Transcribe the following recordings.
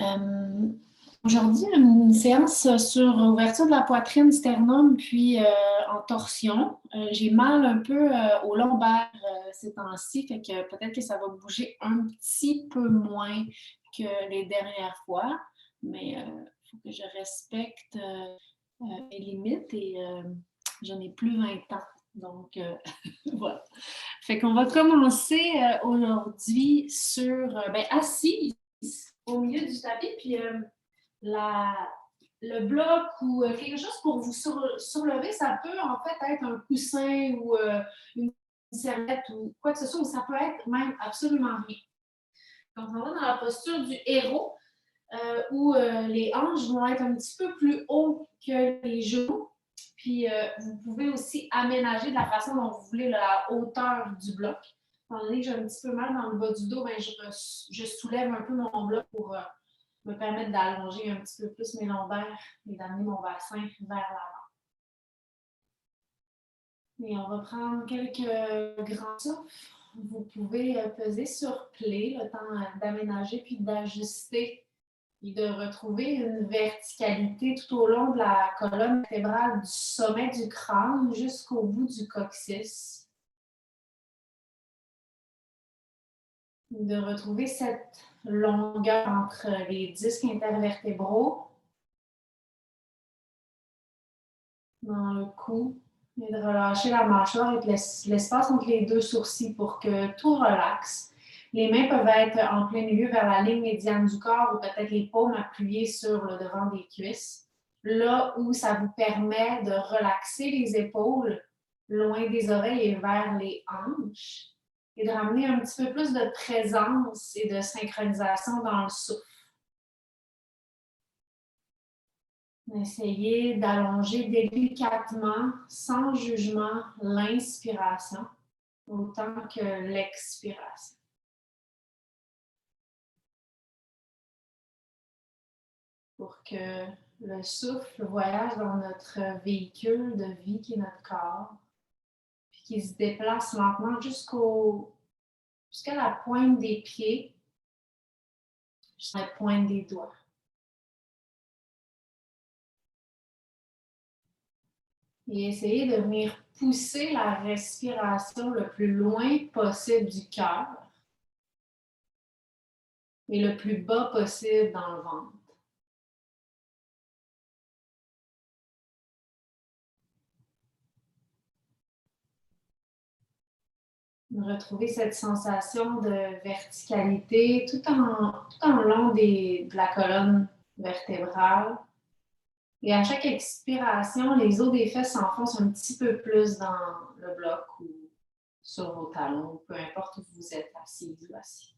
Euh, Aujourd'hui, une séance sur ouverture de la poitrine, sternum, puis en torsion. J'ai mal un peu au lombaire ces temps-ci, fait que peut-être que ça va bouger un petit peu moins que les dernières fois, mais il faut que je respecte mes limites et je n'ai plus 20 ans. Donc, voilà. Fait qu'on va commencer aujourd'hui sur, assis au milieu du tapis, puis la, le bloc ou quelque chose pour vous surlever, ça peut en fait être un coussin ou une serviette ou quoi que ce soit, ou ça peut être même absolument rien. Donc, on va dans la posture du héros où les hanches vont être un petit peu plus haut que les genoux. Puis, vous pouvez aussi aménager de la façon dont vous voulez la hauteur du bloc. Étant donné que j'ai un petit peu mal dans le bas du dos, ben, je soulève un peu mon bloc pour me permettre d'allonger un petit peu plus mes lombaires et d'amener mon bassin vers l'avant. Et on va prendre quelques grands souffles. Vous pouvez peser sur play le temps d'aménager puis d'ajuster et de retrouver une verticalité tout au long de la colonne vertébrale du sommet du crâne jusqu'au bout du coccyx. De retrouver cette longueur entre les disques intervertébraux dans le cou et de relâcher la mâchoire avec l'espace entre les deux sourcils pour que tout relaxe. Les mains peuvent être en plein milieu vers la ligne médiane du corps ou peut-être les paumes appuyées sur le devant des cuisses. Là où ça vous permet de relaxer les épaules loin des oreilles et vers les hanches et de ramener un petit peu plus de présence et de synchronisation dans le souffle. Essayez d'allonger délicatement, sans jugement, l'inspiration autant que l'expiration. Pour que le souffle voyage dans notre véhicule de vie qui est notre corps, puis qu'il se déplace lentement jusqu'à la pointe des pieds, jusqu'à la pointe des doigts. Et essayez de venir pousser la respiration le plus loin possible du cœur et le plus bas possible dans le ventre. Retrouver cette sensation de verticalité tout en long de la colonne vertébrale. Et à chaque expiration, les os des fesses s'enfoncent un petit peu plus dans le bloc ou sur vos talons, peu importe où vous êtes assis ou assis.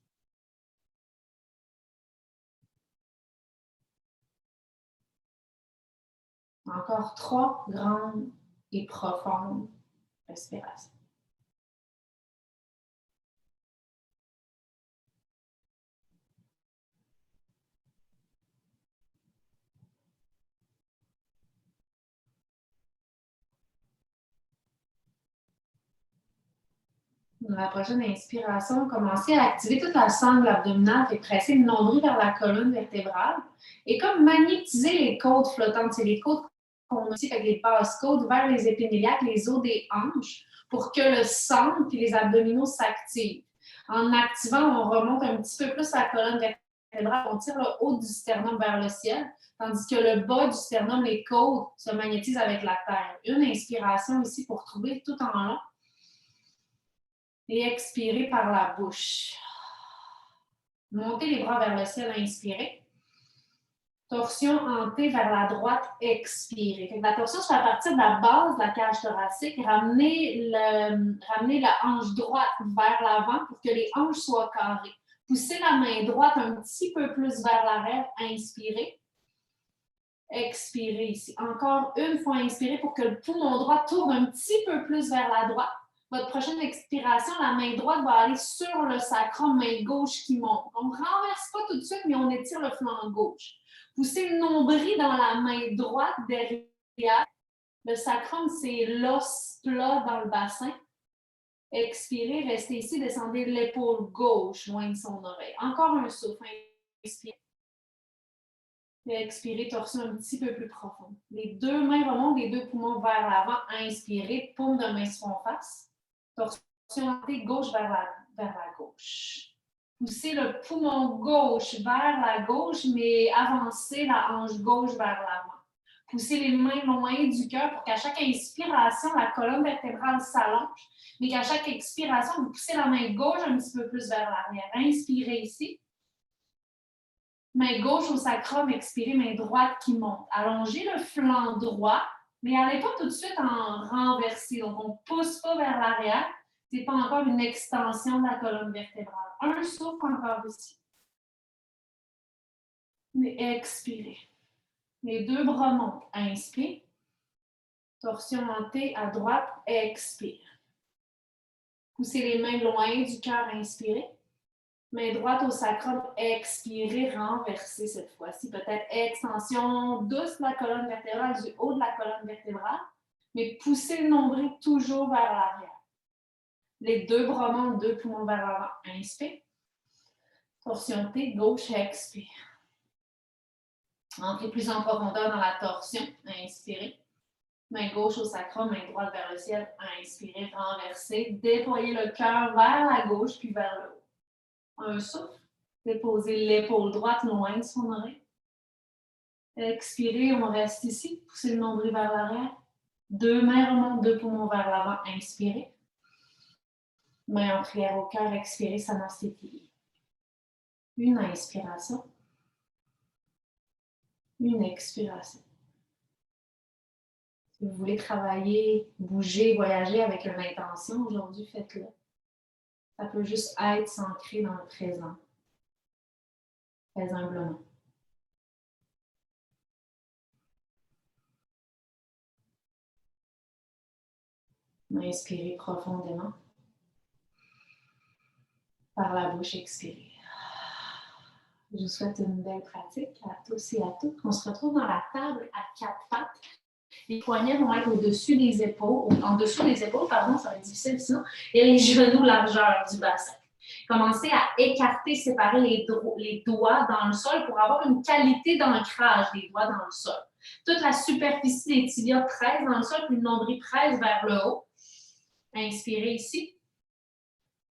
Encore 3 grandes et profondes respirations. Dans la prochaine inspiration, commencez à activer toute la sangle abdominale et presser le nombril vers la colonne vertébrale. Et comme magnétiser les côtes flottantes, c'est les côtes qu'on a aussi avec les basses côtes vers les épiniliaques, les os des hanches, pour que le centre et les abdominaux s'activent. En activant, on remonte un petit peu plus la colonne vertébrale, on tire le haut du sternum vers le ciel, tandis que le bas du sternum, les côtes, se magnétisent avec la terre. Une inspiration ici pour trouver tout en long. Et expirez par la bouche. Montez les bras vers le ciel, inspirez. Torsion hantée vers la droite, expirez. La torsion, c'est à partir de la base de la cage thoracique. Ramenez la hanche droite vers l'avant pour que les hanches soient carrées. Poussez la main droite un petit peu plus vers l'arrière, inspirez. Expirez ici. Encore une fois, inspirez pour que le poumon droit tourne un petit peu plus vers la droite. Votre prochaine expiration, la main droite va aller sur le sacrum, main gauche qui monte. On ne renverse pas tout de suite, mais on étire le flanc gauche. Poussez le nombril dans la main droite derrière. Le sacrum, c'est l'os plat dans le bassin. Expirez, restez ici, descendez l'épaule gauche loin de son oreille. Encore un souffle. Inspirez. Et expirez, torsion un petit peu plus profonde. Les deux mains remontent, les deux poumons vers l'avant. Inspirez, paume de main se font en face. Torsion gauche vers la gauche. Poussez le poumon gauche vers la gauche, mais avancez la hanche gauche vers l'avant. Poussez les mains loin du cœur pour qu'à chaque inspiration, la colonne vertébrale s'allonge, mais qu'à chaque expiration, vous poussez la main gauche un petit peu plus vers l'arrière. Inspirez ici. Main gauche au sacrum, expirez, main droite qui monte. Allongez le flanc droit, mais n'allez pas tout de suite en renverser. Donc, on ne pousse pas vers l'arrière. Ce n'est pas encore une extension de la colonne vertébrale. Un souffle encore ici. Mais expirez. Les deux bras montent. Inspire. Torsion en T à droite. Expire. Poussez les mains loin du cœur. Inspirez. Main droite au sacrum, expirez, renversez cette fois-ci. Peut-être extension douce de la colonne vertébrale, du haut de la colonne vertébrale, mais poussez le nombril toujours vers l'arrière. Les deux bras montent, deux poumons vers l'avant. Inspire. Torsion T, gauche, expire. Entrez plus en profondeur dans la torsion. Inspirez. Main gauche au sacrum, main droite vers le ciel. Inspirez, renversez. Déployez le cœur vers la gauche puis vers le haut. Un souffle. Déposez l'épaule droite loin de son oreille. Expirez, on reste ici. Poussez le nombril vers l'arrière. Deux mains remontent, deux poumons vers l'avant. Inspirez. Main en prière au cœur. Expirez, Samastiti. Une inspiration. Une expiration. Si vous voulez travailler, bouger, voyager avec une intention aujourd'hui, faites-le. Ça peut juste être s'ancrer dans le présent. Très humblement. Inspirez profondément. Par la bouche, expirez. Je vous souhaite une belle pratique à tous et à toutes. On se retrouve dans la table à quatre pattes. Les poignets vont être au-dessus des épaules, en dessous des épaules, pardon, ça va être difficile sinon. Et les genoux largeur du bassin. Commencez à écarter, séparer les doigts dans le sol pour avoir une qualité d'ancrage des doigts dans le sol. Toute la superficie des tibias presse dans le sol, puis le nombril presse vers le haut. Inspirez ici.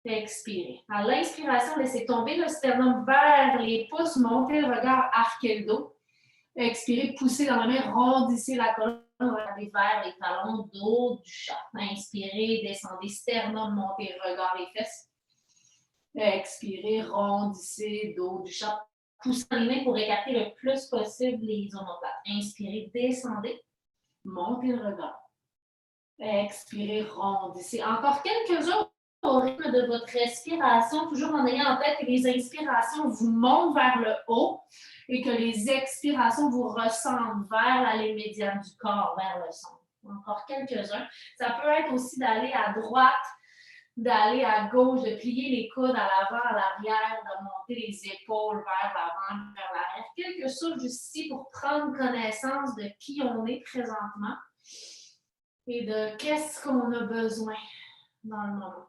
Expirez. À l'inspiration, laissez tomber le sternum vers les pouces, montez le regard, arquez le dos. Expirez, poussez dans la main, rondissez la colonne, regardez vers les talons, dos du chat. Inspirez, descendez, sternum, montez le regard, les fesses. Expirez, rondissez, dos du chat. Poussez les mains pour écarter le plus possible les omoplates. Inspirez, descendez, montez le regard. Expirez, rondissez. Encore quelques-uns au rythme de votre respiration, toujours en ayant en tête que les inspirations vous montent vers le haut et que les expirations vous ressemblent vers la ligne médiane du corps, vers le centre. Encore quelques-uns. Ça peut être aussi d'aller à droite, d'aller à gauche, de plier les coudes à l'avant, à l'arrière, de monter les épaules vers l'avant, vers l'arrière. Quelques souffles juste ici pour prendre connaissance de qui on est présentement et de qu'est-ce qu'on a besoin dans le moment.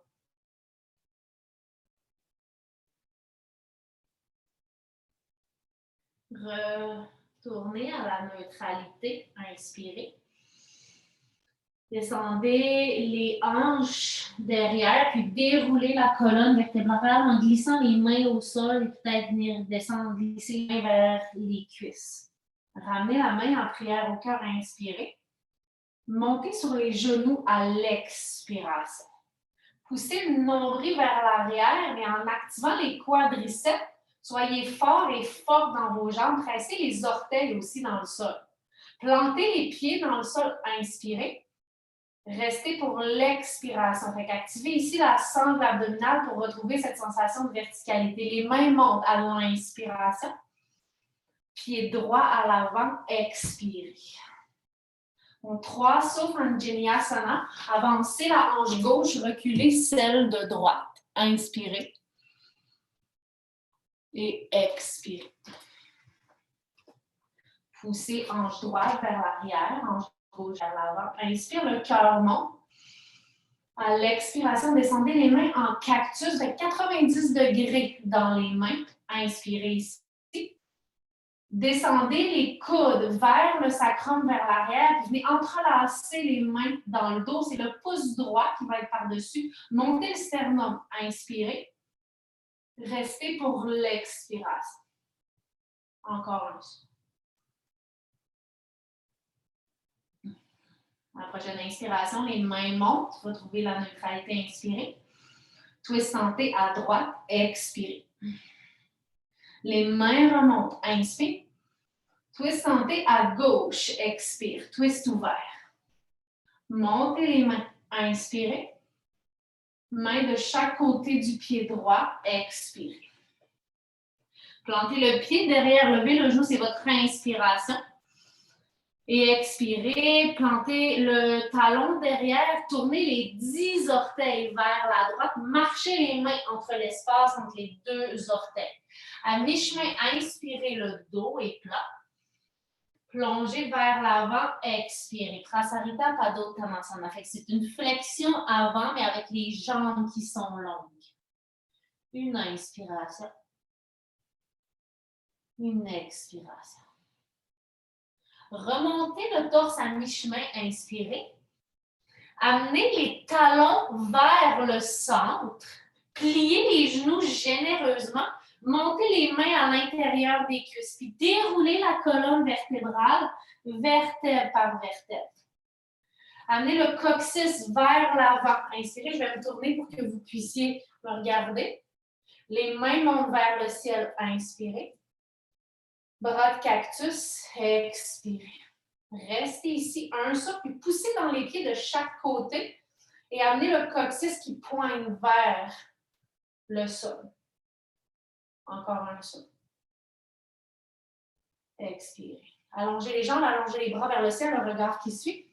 Retournez à la neutralité. Inspirez. Descendez les hanches derrière, puis déroulez la colonne vertébrale en glissant les mains au sol et peut-être venir descendre, glisser les mains vers les cuisses. Ramenez la main en prière au cœur, inspirez. Montez sur les genoux à l'expiration. Poussez le nombril vers l'arrière, mais en activant les quadriceps, soyez forts et fortes dans vos jambes. Pressez les orteils aussi dans le sol. Plantez les pieds dans le sol, inspirez. Restez pour l'expiration. Activez ici la sangle abdominale pour retrouver cette sensation de verticalité. Les mains montent à l'inspiration. Pied droit à l'avant, expirez. Donc, 3 souffles en Anjaneyasana. Avancez la hanche gauche, reculez celle de droite. Inspirez. Et expirez. Poussez hanche droite vers l'arrière, hanche gauche vers l'avant. Inspire, le cœur monte. À l'expiration, descendez les mains en cactus de 90 degrés dans les mains. Inspirez ici. Descendez les coudes vers le sacrum, vers l'arrière, puis venez entrelacer les mains dans le dos. C'est le pouce droit qui va être par-dessus. Montez le sternum. Inspirez. Restez pour l'expiration. Encore un souffle. À la prochaine inspiration, les mains montent. Retrouvez la neutralité. Inspirez. Twist santé à droite. Expirez. Les mains remontent. Inspire. Twist santé à gauche. Expire. Twist ouvert. Montez les mains. Inspirez. Main de chaque côté du pied droit. Expirez. Plantez le pied derrière. Levez le genou. C'est votre inspiration. Et expirez. Plantez le talon derrière. Tournez les 10 orteils vers la droite. Marchez les mains entre l'espace entre les 2 orteils. À mi-chemin, inspirez, le dos est plat. Plongez vers l'avant, expirez. Prasarita Padottanasana. C'est une flexion avant, mais avec les jambes qui sont longues. Une inspiration. Une expiration. Remontez le torse à mi-chemin, inspirez. Amenez les talons vers le centre. Pliez les genoux généreusement. Montez les mains à l'intérieur des cuisses. Puis déroulez la colonne vertébrale, vertèbre par vertèbre. Amenez le coccyx vers l'avant. Inspirez, je vais me tourner pour que vous puissiez me regarder. Les mains montent vers le ciel. Inspirez. Bras de cactus. Expirez. Restez ici, un souffle, puis poussez dans les pieds de chaque côté et amenez le coccyx qui pointe vers le sol. Encore un souffle. Expirez. Allongez les jambes, allongez les bras vers le ciel, le regard qui suit.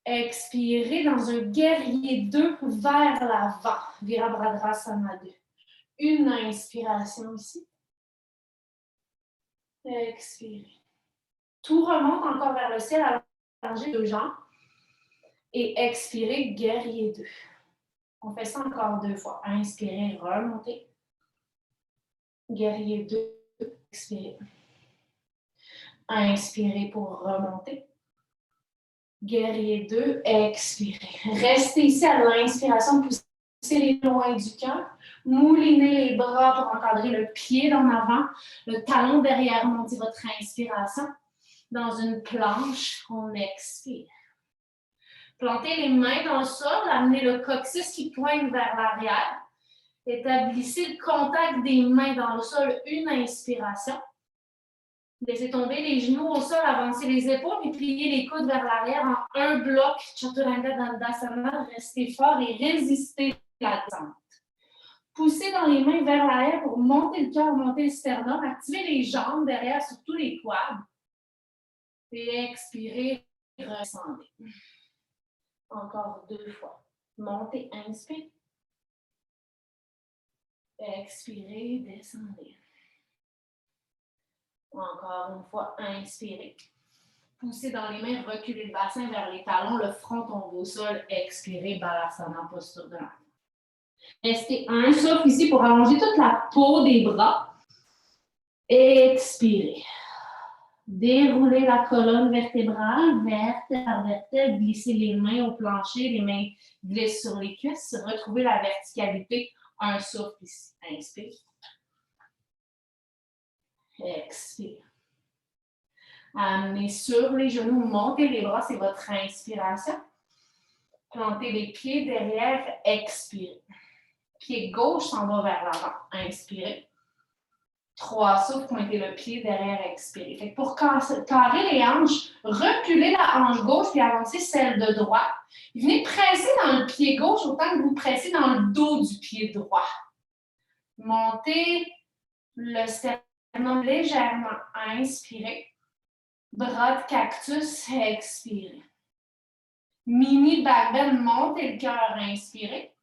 Expirez dans un guerrier 2 vers l'avant. Virabhadrasana 2. Une inspiration ici. Expirez. Tout remonte encore vers le ciel, allongez 2 jambes. Et expirez, guerrier 2. On fait ça encore 2 fois. Inspirez, remontez. Guerrier 2, expirez. Inspirez pour remonter. Guerrier 2, expirez. Restez ici à l'inspiration, poussez les loin du cœur. Moulinez les bras pour encadrer le pied en avant, le talon derrière, montez votre inspiration. Dans une planche, on expire. Plantez les mains dans le sol, amenez le coccyx qui pointe vers l'arrière. Établissez le contact des mains dans le sol, une inspiration. Laissez tomber les genoux au sol, avancez les épaules et pliez les coudes vers l'arrière en un bloc. Chaturanga Dandasana, restez fort et résistez la descente. Poussez dans les mains vers l'arrière pour monter le cœur, monter le sternum. Activez les jambes derrière, surtout les quads. Et expirez, redescendez. Encore 2 fois. Montez, inspire. Expirez, descendez. Encore une fois, inspirez. Poussez dans les mains, reculez le bassin vers les talons, le front tombe au sol. Expirez, Balasana, posture de l'enfant. Restez un souffle ici pour allonger toute la peau des bras. Expirez. Déroulez la colonne vertébrale, vertèbre par vertèbre, glissez les mains au plancher, les mains glissent sur les cuisses, retrouvez la verticalité, un souffle ici. Inspire. Expire. Amenez sur les genoux, montez les bras, c'est votre inspiration. Plantez les pieds derrière, expirez. Pied gauche s'en va vers l'avant, inspirez. 3 souffles, pointez le pied derrière, expirez. Fait que pour carrer les hanches, reculez la hanche gauche puis avancez celle de droite. Venez presser dans le pied gauche autant que vous pressez dans le dos du pied droit. Montez le sternum légèrement, inspirez. Bras de cactus, expirez. Mini back bend, montez le cœur, inspirez.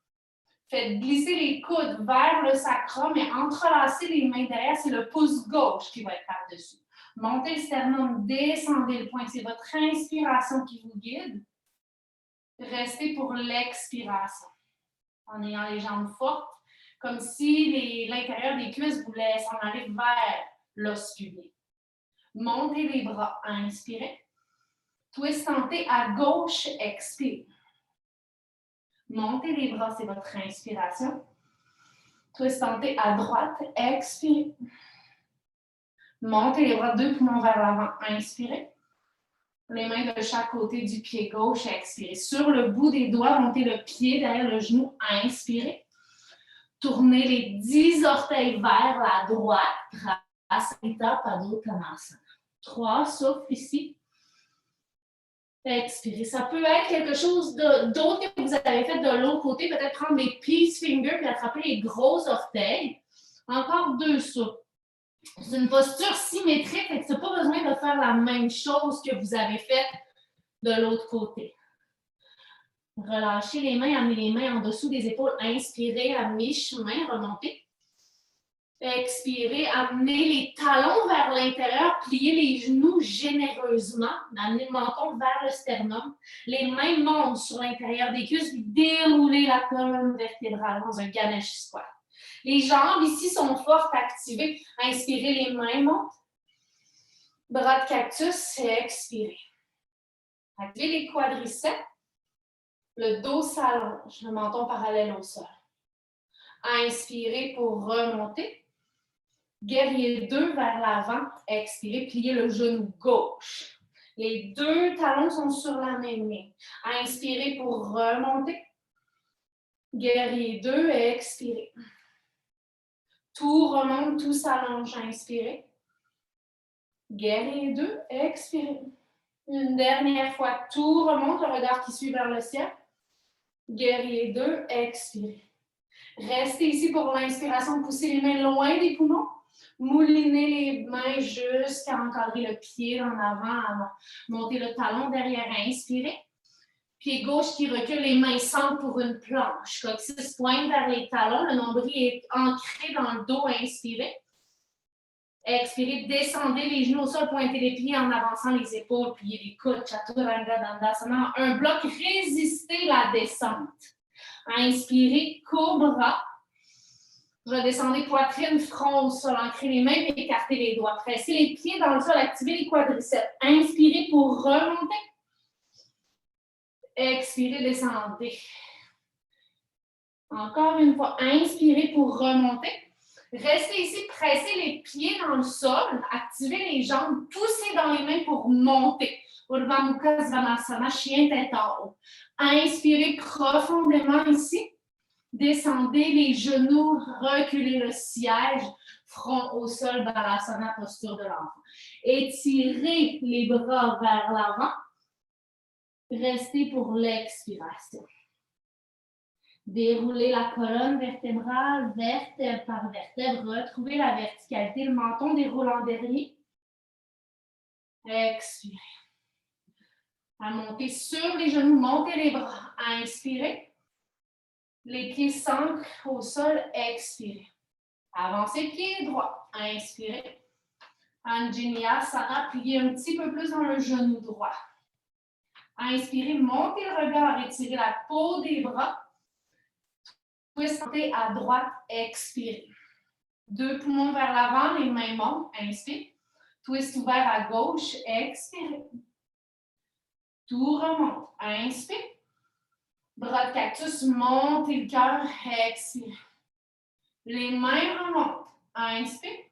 Faites glisser les coudes vers le sacrum et entrelacez les mains derrière. C'est le pouce gauche qui va être par-dessus. Montez le sternum, descendez le poing. C'est votre inspiration qui vous guide. Restez pour l'expiration. En ayant les jambes fortes, comme si l'intérieur des cuisses voulait s'en aller vers l'os pubier. Montez les bras, inspirez. Twist santé à gauche, expire. Montez les bras, c'est votre inspiration. Twist santé à droite, expirez. Montez les bras, 2 poumons vers l'avant, inspirez. Les mains de chaque côté du pied gauche, expirez. Sur le bout des doigts, montez le pied derrière le genou, inspirez. Tournez les 10 orteils vers la droite, Prasarita Padottanasana. 3, souffle ici. Expirez. Ça peut être quelque chose d'autre que vous avez fait de l'autre côté. Peut-être prendre les peace fingers et attraper les gros orteils. Encore 2 souffles. C'est une posture symétrique, et tu n'as pas besoin de faire la même chose que vous avez fait de l'autre côté. Relâchez les mains, amenez les mains en dessous des épaules. Inspirez à mi-chemin, remontez. Expirez, amenez les talons vers l'intérieur, pliez les genoux généreusement, amenez le menton vers le sternum. Les mains montent sur l'intérieur des cuisses, puis déroulez la colonne vertébrale dans un Ganesh squat. Les jambes ici sont fortes, activées. Inspirez, les mains montent. Bras de cactus, expirez. Activez les quadriceps. Le dos s'allonge, le menton parallèle au sol. Inspirez pour remonter. Guerrier 2 vers l'avant. Expirez, pliez le genou gauche. Les 2 talons sont sur la même ligne. Inspirez pour remonter. Guerrier 2, expirez. Tout remonte, tout s'allonge. Inspirez. Guerrier 2, expirez. Une dernière fois, tout remonte, le regard qui suit vers le ciel. Guerrier 2, expirez. Restez ici pour l'inspiration, poussez les mains loin des poumons. Moulinez les mains jusqu'à encadrer le pied en avant, montez le talon derrière, inspirez. Pied gauche qui recule, les mains centrent pour une planche. Coccyx pointe vers les talons, le nombril est ancré dans le dos, inspirez. Expirez, descendez les genoux au sol, pointez les pieds en avançant les épaules, pliez les coudes, Chaturanga Dandasana. Un bloc, résistez la descente. Inspirez, cobra. Redescendez poitrine, front au sol, ancrez les mains et écartez les doigts. Pressez les pieds dans le sol, activez les quadriceps. Inspirez pour remonter. Expirez, descendez. Encore une fois, inspirez pour remonter. Restez ici, pressez les pieds dans le sol, activez les jambes, poussez dans les mains pour monter. Urdhva Mukha Svanasana, chien tête en haut. Inspirez profondément ici. Descendez les genoux, reculez le siège, front au sol, Balasana, posture de l'enfant. Étirez les bras vers l'avant. Restez pour l'expiration. Déroulez la colonne vertébrale, vertèbre par vertèbre. Retrouvez la verticalité. Le menton déroule en dernier. Expirez. À monter sur les genoux, montez les bras. Inspirez. Les pieds s'ancrent au sol. Expirez. Avancez pied droit. Inspirez. Anjaneyasana, pliez un petit peu plus dans le genou droit. Inspirez, montez le regard, étirez la peau des bras. Twist à droite, expirez. 2 poumons vers l'avant, les mains montent, inspire. Twist ouvert à gauche, expirez. Tout remonte, inspire. Bras de cactus, montez le cœur, expire. Les mains remontent, inspire.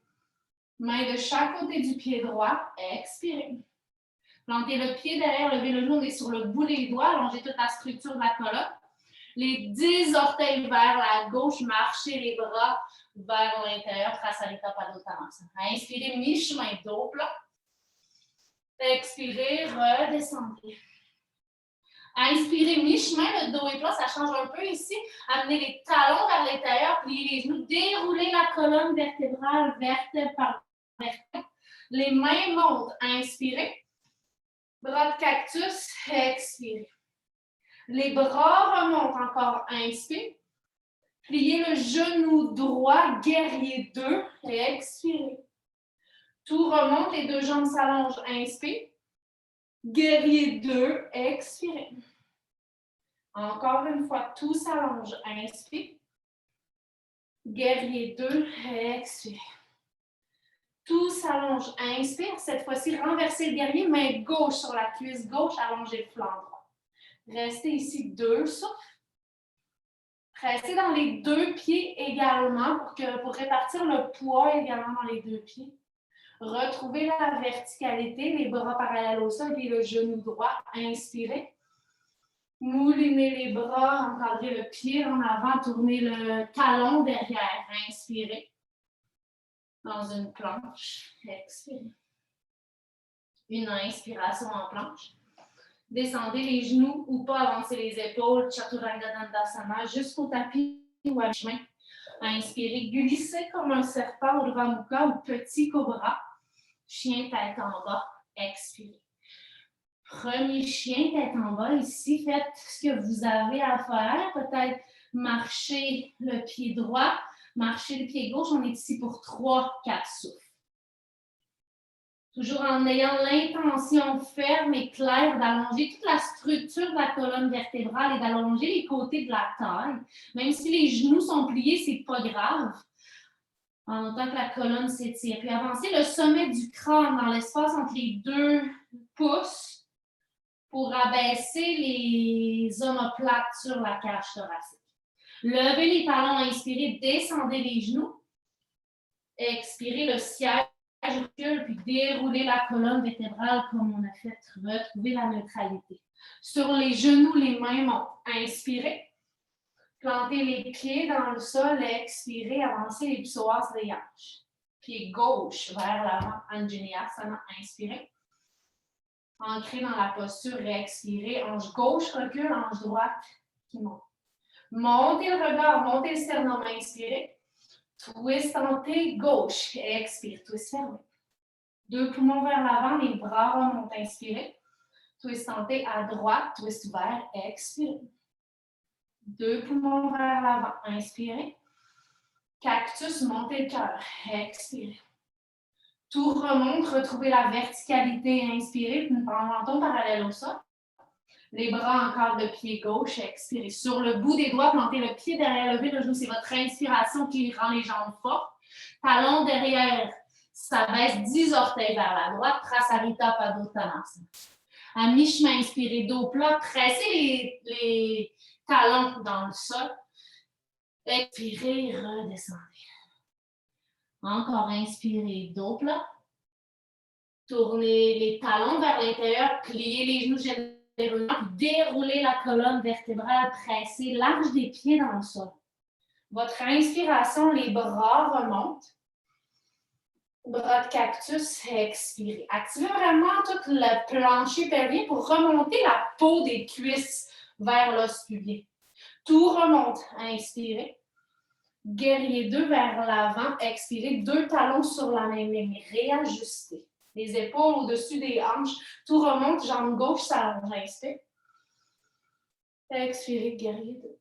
Mains de chaque côté du pied droit, expirez. Plantez le pied derrière, levez le genou, on est sur le bout des doigts, allongez toute la structure de la colonne. Les 10 orteils vers la gauche, marchez les bras vers l'intérieur, Prasarita Padottanasana. Inspirez, mi-chemin, dos plat. Expirez, redescendez. Inspirez, mi-chemin, le dos est plat, ça change un peu ici. Amenez les talons vers l'intérieur, pliez les genoux, déroulez la colonne vertébrale, vertèbre par vertèbre. Les mains montent, inspirez. Bras de cactus, expirez. Les bras remontent encore, inspire. Pliez le genou droit, guerrier 2, expirez. Tout remonte, les 2 jambes s'allongent, inspire. Guerrier 2, expirez. Encore une fois, tout s'allonge, inspire. Guerrier 2, expirez. Tout s'allonge. Inspire. Cette fois-ci, renversez le derrière, main gauche sur la cuisse gauche, allongez le flanc droit. Restez ici 2 souffles. Restez dans les 2 pieds également pour répartir le poids également dans les 2 pieds. Retrouvez la verticalité, les bras parallèles au sol et le genou droit. Inspirez. Moulinez les bras, encadrez le pied en avant, tournez le talon derrière. Inspirez. Dans une planche. Expirez. Une inspiration en planche. Descendez les genoux ou pas, avancez les épaules. Chaturanga Dandasana jusqu'au tapis ou à chemin. Inspirez, glissez comme un serpent au Urdhva Mukha ou petit cobra. Chien tête en bas. Expirez. Premier chien tête en bas. Ici, faites ce que vous avez à faire. Peut-être marcher le pied droit, marcher le pied gauche. On est ici pour 3-4 souffles. Toujours en ayant l'intention ferme et claire d'allonger toute la structure de la colonne vertébrale et d'allonger les côtés de la taille. Même si les genoux sont pliés, ce n'est pas grave. En autant que la colonne s'étire. Puis avancez le sommet du crâne dans l'espace entre les 2 pouces pour abaisser les omoplates sur la cage thoracique. Levez les talons, inspirez, descendez les genoux. Expirez le siège. Recule, puis déroulez la colonne vertébrale comme on a fait. Retrouvez la neutralité. Sur les genoux, les mains montent. Inspirez. Plantez les pieds dans le sol. Expirez. Avancez les psoas des hanches. Pied gauche vers l'avant. Anjaneyasana. Inspirez. Ancrez dans la posture. Expirez. Hanche gauche recule. Hanche droite qui monte. Montez le regard. Montez le sternum. Inspirez. Twist tenté gauche. Expire. Twist fermé. 2 poumons vers l'avant, les bras remontent. Inspirez. Twist tenté à droite. Twist ouvert. Expirez. 2 poumons vers l'avant. Inspirez. Cactus, montez le cœur. Expirez. Tout remonte. Retrouvez la verticalité. Inspirez. Menton parallèle au sol. Les bras encore de pied gauche. Expirez. Sur le bout des doigts, plantez le pied derrière le genou. C'est votre inspiration qui rend les jambes fortes. Talon derrière. Ça baisse 10 orteils vers la droite. Prasarita Padottanasana. À mi-chemin, inspirez, dos plat. Pressez les talons dans le sol. Expirez, redescendez. Encore inspirez, dos plat. Tournez les talons vers l'intérieur. Pliez les genoux généralement. Déroulez la colonne vertébrale. Pressez large des pieds dans le sol. Votre inspiration, les bras remontent. Bras de cactus, expirez. Activez vraiment tout le plancher pelvien pour remonter la peau des cuisses vers l'os pubien. Tout remonte. Inspirez. Guerrier 2 vers l'avant. Expirez. 2 talons sur la même ligne. Réajustez. Les épaules au-dessus des hanches. Tout remonte. Jambe gauche s'allonge. Inspire. Expirez. Guerrier 2.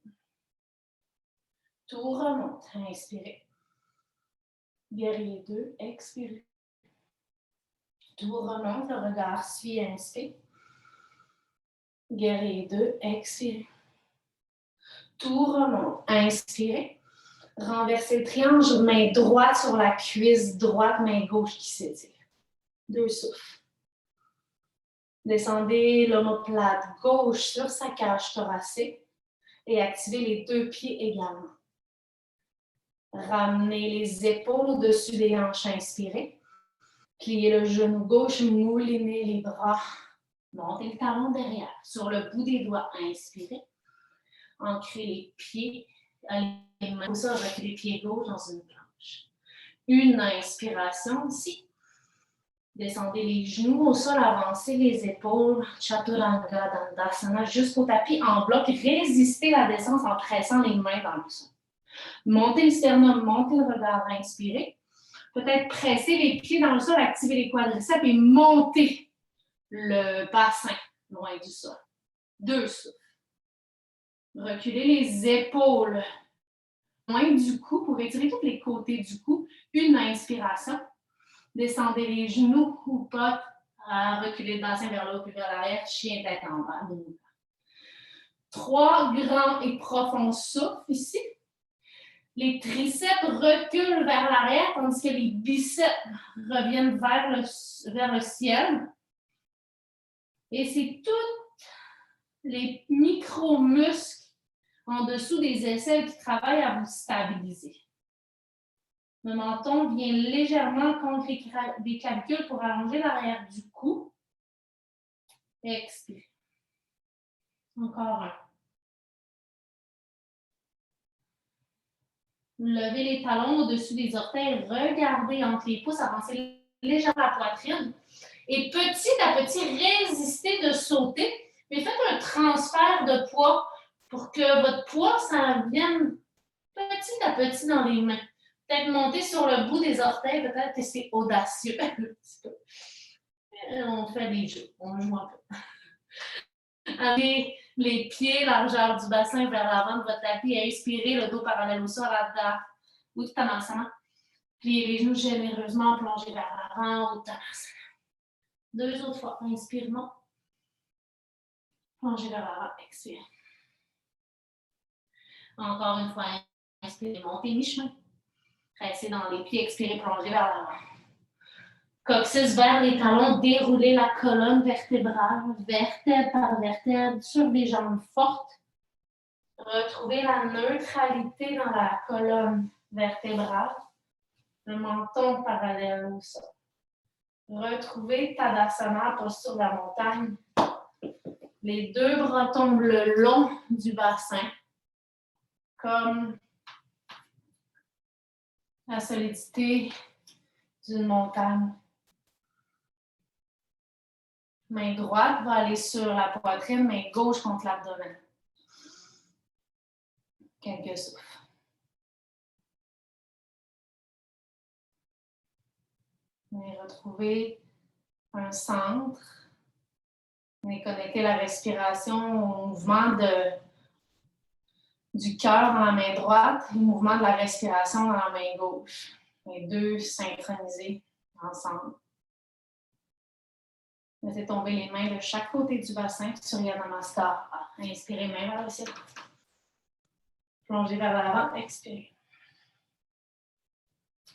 Tout remonte. Inspirez. Guerrier 2, expirez. Tout remonte, le regard suit, inspire. Guerrier 2, expirez. Tout remonte, inspirez. Renversez le triangle, main droite sur la cuisse droite, main gauche qui s'étire. 2 souffles. Descendez l'omoplate gauche sur sa cage thoracique et activez les 2 pieds également. Ramenez les épaules au-dessus des hanches, inspirez. Pliez le genou gauche, moulinez les bras. Montez le talon derrière. Sur le bout des doigts, inspirez. Ancrez les pieds, les mains au sol, reculez les pieds gauche dans une planche. Une inspiration ici. Descendez les genoux au sol, avancez les épaules. Chaturanga Dandasana jusqu'au tapis en bloc. Résistez la descente en pressant les mains dans le sol. Montez le sternum, montez le regard, inspirez. Peut-être presser les pieds dans le sol, activer les quadriceps et monter le bassin loin du sol. 2 souffles. Reculez les épaules loin du cou pour étirer tous les côtés du cou. Une inspiration. Descendez les genoux ou pas. Reculez le bassin vers le haut puis vers l'arrière. Chien tête en bas. 3 grands et profonds souffles ici. Les triceps reculent vers l'arrière, tandis que les biceps reviennent vers le ciel. Et c'est tous les micro-muscles en dessous des aisselles qui travaillent à vous stabiliser. Le menton vient légèrement contre les clavicules pour allonger l'arrière du cou. Expire. Encore un. Levez les talons au-dessus des orteils, regardez entre les pouces, avancez légèrement la poitrine. Et petit à petit, résistez de sauter, mais faites un transfert de poids pour que votre poids s'en vienne petit à petit dans les mains. Peut-être monter sur le bout des orteils, peut-être que c'est audacieux. On fait des jeux, on joue un peu. Amenez les pieds, largeur du bassin vers l'avant de votre tapis et inspirez le dos parallèle au sol, Adha Uttanasana. Pliez les genoux généreusement, plongez vers l'avant, Uttanasana. 2 autres fois, inspirement. Plongez vers l'avant, expire. Encore une fois, inspirez, montez mi-chemin. Restez dans les pieds, expirez, plongez vers l'avant. Coccyx vers les talons, déroulez la colonne vertébrale, vertèbre par vertèbre, sur des jambes fortes. Retrouvez la neutralité dans la colonne vertébrale, le menton parallèle au sol. Retrouvez Tadasana, posture de la montagne. Les 2 bras tombent le long du bassin, comme la solidité d'une montagne. Main droite va aller sur la poitrine, main gauche contre l'abdomen. Quelques souffles. Et retrouvez un centre. Et connectez la respiration au mouvement du cœur dans la main droite et au mouvement de la respiration dans la main gauche. Les 2 synchronisés ensemble. Laissez tomber les mains de chaque côté du bassin, Surya Namaskar. Inspirez, main vers le ciel. Plongez vers l'avant, expirez.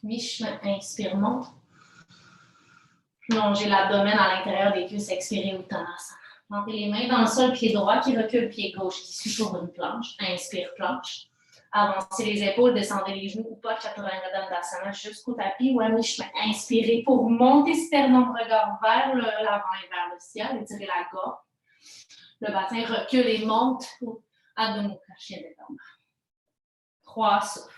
Mi-chemin, inspire, monte. Plongez l'abdomen à l'intérieur des cuisses, expirez, Uttanasana. Montez les mains dans le sol, pied droit qui recule, pied gauche qui suit pour une planche. Inspire, planche. Avancez les épaules, descendez les genoux, Upa Chaturanga Dandasana jusqu'au tapis ou à mi-chemin. Inspirez pour monter sternum, regard vers l'avant et vers le ciel. Étirez la gorge. Le bassin recule et monte. Adho Mukha, chien d'étendre. 3 souffles.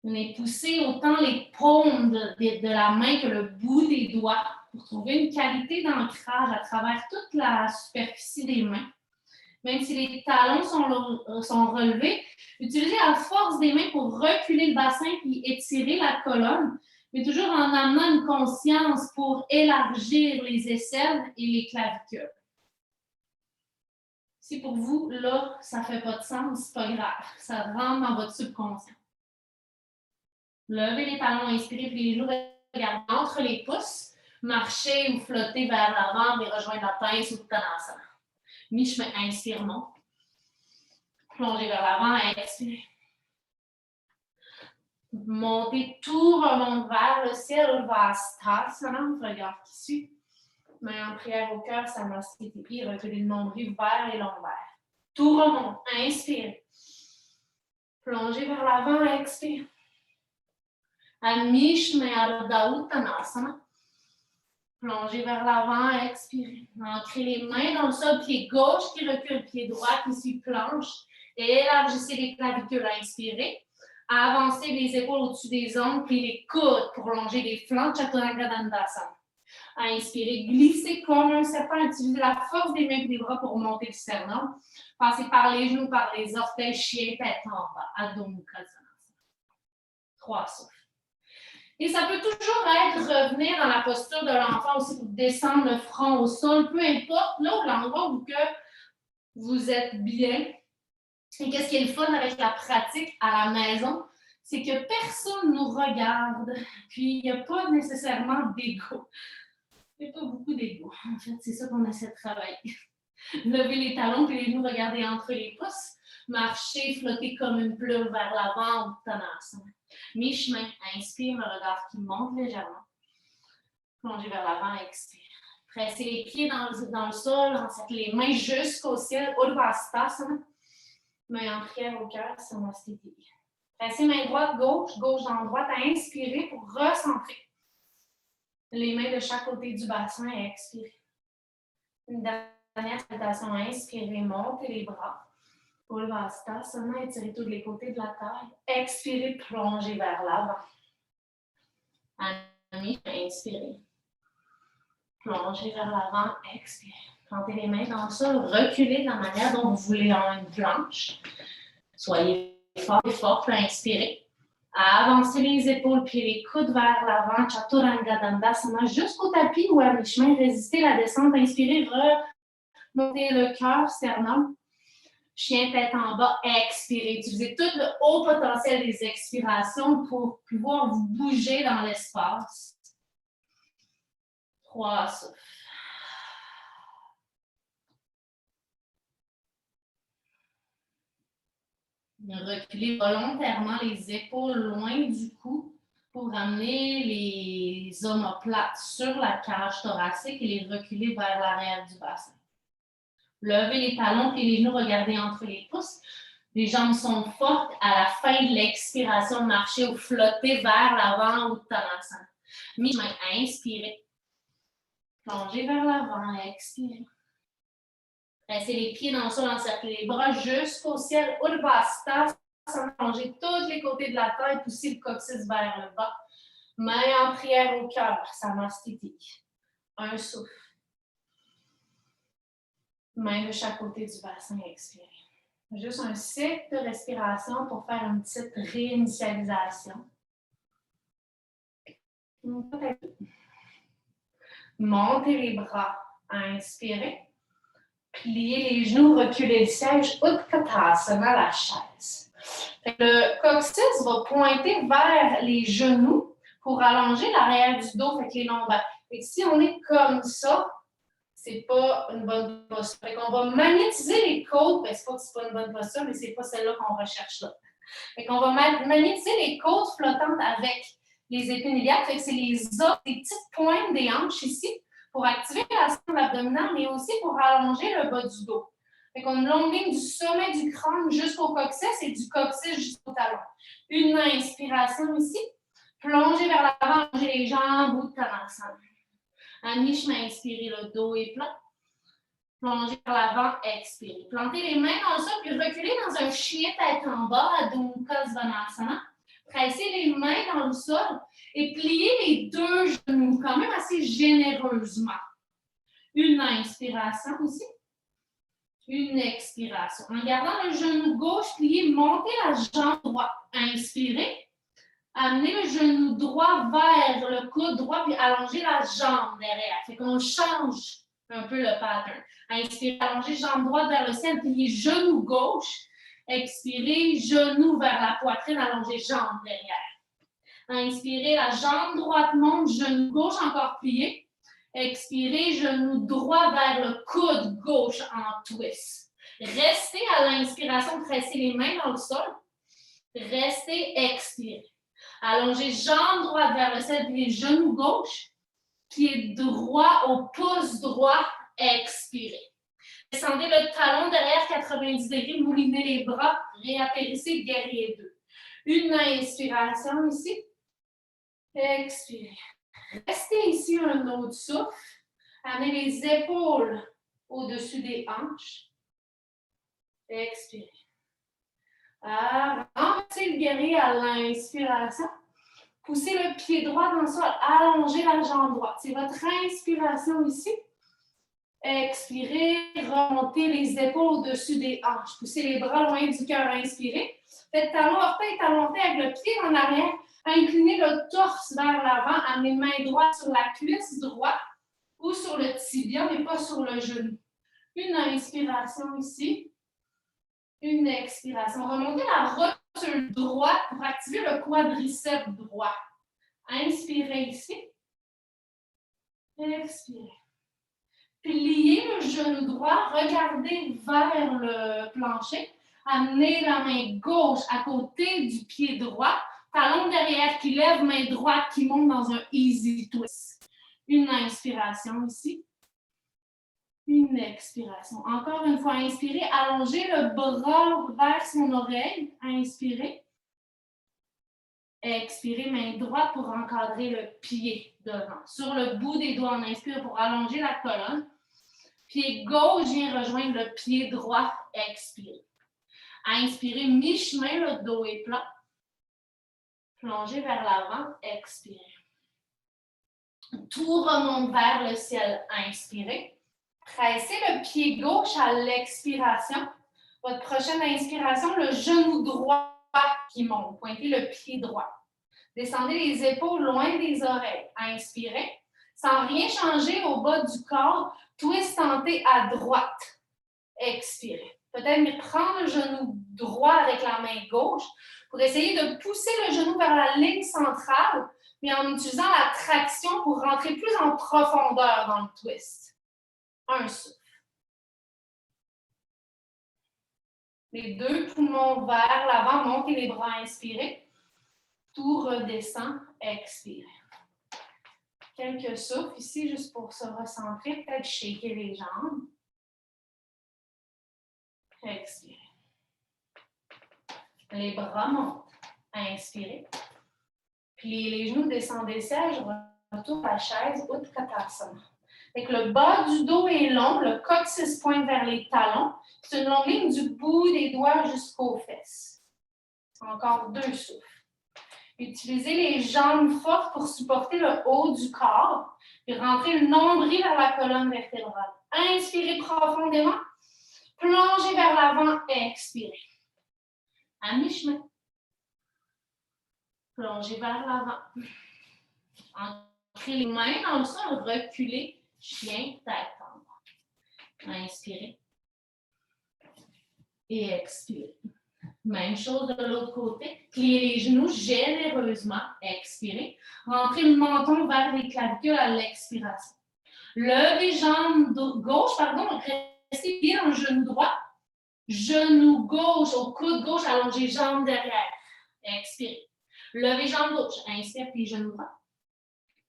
Venez pousser autant les paumes de la main que le bout des doigts pour trouver une qualité d'ancrage à travers toute la superficie des mains. Même si les talons sont relevés, utilisez la force des mains pour reculer le bassin puis étirer la colonne, mais toujours en amenant une conscience pour élargir les aisselles et les clavicules. Si pour vous, là, ça ne fait pas de sens, c'est pas grave. Ça rentre dans votre subconscient. Levez les talons, inspirez, puis les genoux regardez entre les pouces. Marchez ou flottez vers l'avant et rejoindre la pince ou Uttanasana. Mi-chemin, inspire, monte. Plongez vers l'avant, expirez. Montez, tout remonte vers le ciel, Vastasana, regard qui suit. Main en prière au cœur, Samastiti, pieds, reculez le nombril vers les lombaires. Tout remonte, inspire. Plongez vers l'avant, expire. À mi-chemin, Ardha Uttanasana. Plongez vers l'avant, expirez. Ancrez les mains dans le sol, pied gauche qui recule, pied droit qui suit planche. Et élargissez les clavicules, inspirez. Avancez les épaules au-dessus des ongles, puis les coudes pour longer les flancs, Chaturanga Dandasana. Inspirez, glissez comme un serpent, utilisez la force des mains et des bras pour monter le sternum. Passez par les genoux, par les orteils, chien, tête en bas, Adho Mukha Svanasana. 3 souffles. Et ça peut toujours être revenir dans la posture de l'enfant aussi pour descendre le front au sol, peu importe là où l'endroit où que vous êtes bien. Et qu'est-ce qui est le fun avec la pratique à la maison, c'est que personne ne nous regarde, puis il n'y a pas nécessairement d'ego. Il n'y a pas beaucoup d'ego. En fait, c'est ça qu'on essaie de travailler. Levez les talons, puis les genoux, regardez entre les pouces. Marcher, flotter comme une plume vers l'avant ou Uttanasana. Mi-chemin, inspire, le regard qui monte légèrement. Plongez vers l'avant, expire. Pressez les pieds dans le sol, encerclez les mains jusqu'au ciel, Uddhvastasana. Main en prière au cœur, Samastiti. Pressez main droite, gauche, gauche dans droite, à inspirer pour recentrer. Les mains de chaque côté du bassin, expirez. Une dernière salutation, inspirez, montez les bras. Uddhvastasana, étirez tous les côtés de la taille. Expirez, plongez vers l'avant. Inspirez. Plongez vers l'avant, expirez. Plantez les mains dans le sol, reculez de la manière dont vous voulez en une planche. Soyez fort et forte, inspirez. Avancez les épaules, puis les coudes vers l'avant, Chaturanga Dandasana, jusqu'au tapis ou à mi-chemin, résistez la descente, inspirez, remontez le cœur, sternum. Chien tête en bas, expirez. Utilisez tout le haut potentiel des expirations pour pouvoir vous bouger dans l'espace. 3 souffles. Reculez volontairement les épaules loin du cou pour ramener les omoplates sur la cage thoracique et les reculer vers l'arrière du bassin. Levez les talons et les genoux, regardez entre les pouces. Les jambes sont fortes. À la fin de l'expiration, marchez ou flottez vers l'avant ou Uttanasana. Mi-chemin, inspirez. Plongez vers l'avant, expirez. Pressez les pieds dans le sol, encerclez les bras jusqu'au ciel. Uddhvastasana, plongez tous les côtés de la tête, poussez le coccyx vers le bas. Main en prière au cœur, Samastiti. Un souffle. Main de chaque côté du bassin, expirez. Juste un cycle de respiration pour faire une petite réinitialisation. Montez les bras, inspirez. Pliez les genoux, reculez le siège, Utkatasana, la chaise. Le coccyx va pointer vers les genoux pour allonger l'arrière du dos avec les lombaires. Et si on est comme ça, c'est pas une bonne posture. Fait qu'on va magnétiser les côtes, ben, c'est pas que c'est pas une bonne posture, mais c'est pas celle-là qu'on recherche là. Fait qu'on va magnétiser les côtes flottantes avec les épines iliaques. Fait que c'est les os, les petites pointes des hanches ici, pour activer la sangle abdominale, mais aussi pour allonger le bas du dos. Fait qu'on a une longue ligne du sommet du crâne jusqu'au coccyx et du coccyx jusqu'au talon. Une inspiration ici. Plongez vers l'avant, allongez les jambes, Uttanasana. À mi-chemin, inspirez, le dos est plat. Plongez vers l'avant, expirez. Plantez les mains dans le sol, puis reculez dans un chien tête en bas, Adho Mukha Svanasana. Pressez les mains dans le sol et pliez les deux genoux, quand même assez généreusement. Une inspiration ici. Une expiration. En gardant le genou gauche plié, montez la jambe droite. Inspirez. Amenez le genou droit vers le coude droit, puis allongez la jambe derrière. Fait qu'on change un peu le pattern. Inspirez, allongez jambe droite vers le ciel, pliez genou gauche. Expirez, genou vers la poitrine, allongez jambe derrière. Inspirez, la jambe droite monte, genou gauche encore plié. Expirez, genou droit vers le coude gauche en twist. Restez à l'inspiration, pressez les mains dans le sol. Restez, expirez. Allongez jambe droite vers le ciel, puis genou gauche, pied droit au pouce droit, expirez. Descendez le talon derrière 90 degrés, moulinez les bras, réatterrissez, guerrier 2. Une inspiration ici, expirez. Restez ici un autre souffle, amenez les épaules au-dessus des hanches, expirez. Renversez le guerrier à l'inspiration. Poussez le pied droit dans le sol. Allongez la jambe droite. C'est votre inspiration ici. Expirez. Remontez les épaules au-dessus des hanches. Poussez les bras loin du cœur. Inspirez. Faites talon-orteil avec le pied en arrière. Inclinez le torse vers l'avant. Amenez main droite sur la cuisse droite ou sur le tibia, mais pas sur le genou. Une inspiration ici. Une expiration. Remontez la rotule droite pour activer le quadriceps droit. Inspirez ici. Expirez. Pliez le genou droit. Regardez vers le plancher. Amenez la main gauche à côté du pied droit. Talon derrière qui lève, main droite qui monte dans un easy twist. Une inspiration ici. Une expiration. Encore une fois, inspirez. Allongez le bras vers son oreille. Inspirez. Expirez, main droite pour encadrer le pied devant. Sur le bout des doigts, on inspire pour allonger la colonne. Pied gauche vient rejoindre le pied droit. Expirez. Inspirez, mi-chemin, le dos est plat. Plongez vers l'avant. Expirez. Tout remonte vers le ciel. Inspirez. Pressez le pied gauche à l'expiration. Votre prochaine inspiration, le genou droit qui monte. Pointez le pied droit. Descendez les épaules loin des oreilles. Inspirez. Sans rien changer au bas du corps, twist tenté à droite. Expirez. Peut-être prendre le genou droit avec la main gauche pour essayer de pousser le genou vers la ligne centrale, mais en utilisant la traction pour rentrer plus en profondeur dans le twist. Un souffle. Les deux poumons vers l'avant, montez les bras, inspirez. Tout redescend, expirez. Quelques souffles ici, juste pour se recentrer, peut-être shaker les jambes. Expirez. Les bras montent, inspirez. Puis les genoux descendent des sièges, retourne à la chaise, Utkatasana. Avec le bas du dos est long, le coccyx pointe vers les talons. C'est une longue ligne du bout des doigts jusqu'aux fesses. Encore deux souffles. Utilisez les jambes fortes pour supporter le haut du corps. Puis rentrez le nombril vers la colonne vertébrale. Inspirez profondément. Plongez vers l'avant. Expirez. À mi-chemin. Plongez vers l'avant. Entrez les mains dans le sol. Reculez. Chien, tête tendre. Inspirez. Et expirez. Même chose de l'autre côté. Pliez les genoux généreusement. Expirez. Rentrez le menton vers les clavicules à l'expiration. Levez jambe gauche, restez bien dans le genou droit. Genou gauche au coude gauche, allongez jambe derrière. Expirez. Levez jambe gauche. Inspire, puis genou droit.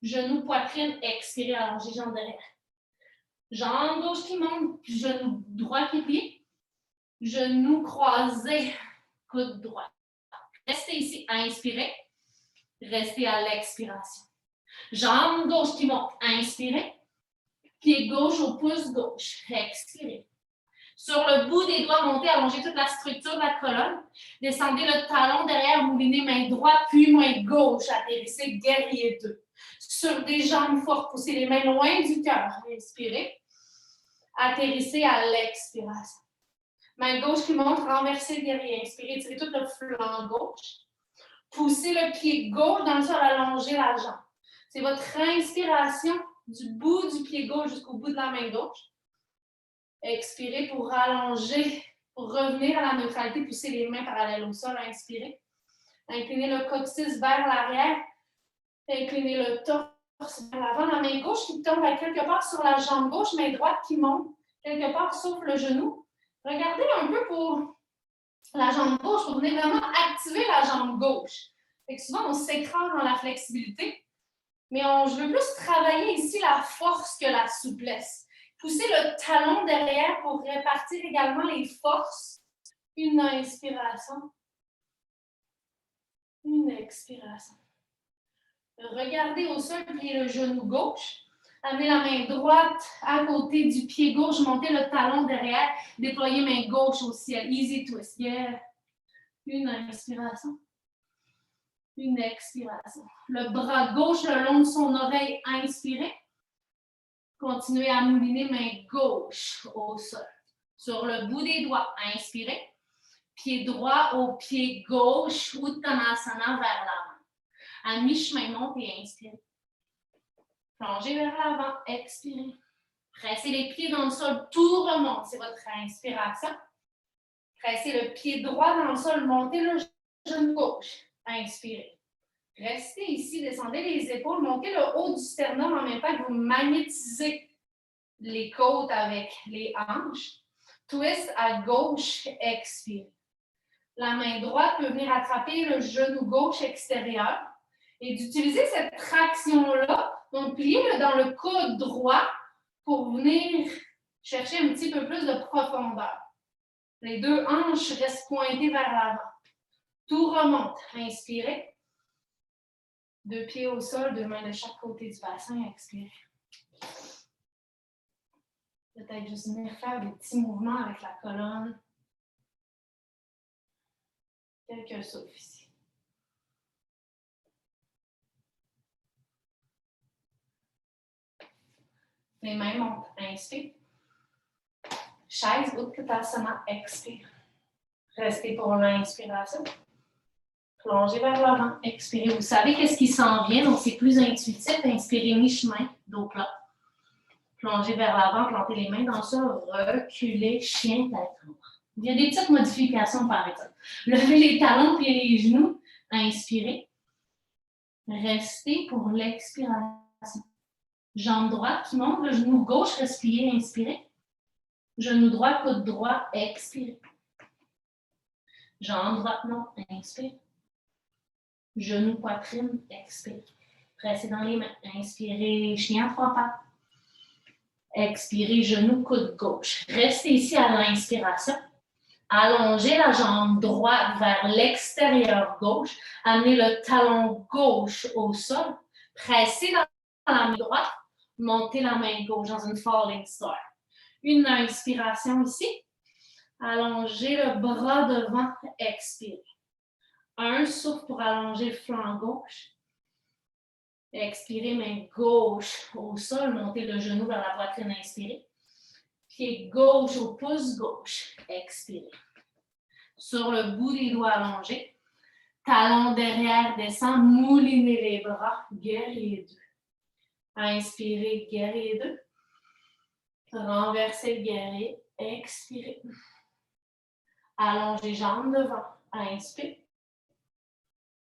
Genou poitrine, expirez, allongez jambe derrière. Jambe gauche qui monte, puis genou droit qui plie. Genou croisé, coude droit. Restez ici, inspirez. Restez à l'expiration. Jambe gauche qui monte, inspirez. Pied gauche au pouce gauche, expirez. Sur le bout des doigts, montez, allongez toute la structure de la colonne. Descendez le talon derrière, moulinez main droite, puis main gauche. Atterrissez, guerrier 2. Sur des jambes fortes, poussez les mains loin du cœur. Inspirez. Atterrissez à l'expiration. Main gauche qui monte, renversez le guerrier. Inspirez, tirez tout le flanc gauche. Poussez le pied gauche dans le sol, allongez la jambe. C'est votre inspiration du bout du pied gauche jusqu'au bout de la main gauche. Expirez pour rallonger, pour revenir à la neutralité, poussez les mains parallèles au sol. Inspirez. Inclinez le coccyx vers l'arrière. Inclinez le torse vers l'avant. La main gauche qui tombe à quelque part sur la jambe gauche, main droite qui monte quelque part sauf le genou. Regardez un peu pour la jambe gauche pour venir vraiment activer la jambe gauche. Fait que souvent, on s'écrase dans la flexibilité, mais je veux plus travailler ici la force que la souplesse. Poussez le talon derrière pour répartir également les forces. Une inspiration. Une expiration. Regardez au sol, pliez le genou gauche. Amenez la main droite à côté du pied gauche. Montez le talon derrière. Déployez main gauche au ciel. Easy twist. Yeah. Une inspiration. Une expiration. Le bras gauche le long de son oreille. Inspirez. Continuez à mouliner main gauche au sol. Sur le bout des doigts. Inspirez. Pied droit au pied gauche. Uttanasana vers l'avant. À mi-chemin, montez et inspirez. Plongez vers l'avant, expirez. Pressez les pieds dans le sol, tout remonte. C'est votre inspiration. Pressez le pied droit dans le sol, montez le genou gauche. Inspirez. Restez ici, descendez les épaules, montez le haut du sternum en même temps que vous magnétisez les côtes avec les hanches. Twist à gauche, expirez. La main droite peut venir attraper le genou gauche extérieur et d'utiliser cette traction-là, donc plier dans le coude droit pour venir chercher un petit peu plus de profondeur. Les deux hanches restent pointées vers l'avant. Tout remonte. Inspirez. Deux pieds au sol, deux mains de chaque côté du bassin. Expirez. Peut-être juste venir faire des petits mouvements avec la colonne. Quelques souffles ici. Les mains montent. Inspire. Chaise, Utkatasana, expire. Restez pour l'inspiration. Plongez vers l'avant, expirez. Vous savez qu'est-ce qui s'en vient, donc c'est plus intuitif. Inspirez mi-chemin, dos plat. Plongez vers l'avant, plantez les mains dans le sol, reculez, chien, tête en bas. Il y a des petites modifications par exemple. Levez les talons, pliez les genoux, inspirez. Restez pour l'expiration. Jambe droite qui monte, le genou gauche reste plié, inspirez. Genou droit, coude droit, expirez. Jambe droite, non, inspire. Genou, poitrine, expire. Pressez dans les mains. Inspirez, chien à trois pattes. Expirez, genou, coude gauche. Restez ici à l'inspiration. Allongez la jambe droite vers l'extérieur gauche. Amenez le talon gauche au sol. Pressez dans la main droite. Montez la main gauche dans une falling star. Une inspiration ici. Allongez le bras devant. Expirez. Un souffle pour allonger le flanc gauche. Expirez, main gauche au sol. Montez le genou vers la poitrine. Inspirez. Pied gauche au pouce gauche. Expirez. Sur le bout des doigts allongés. Talon derrière descend. Moulinez les bras. Guerrier 2. Inspirez, guerrier 2. Renversez le guerrier. Expirez. Allongez jambes devant. Inspire.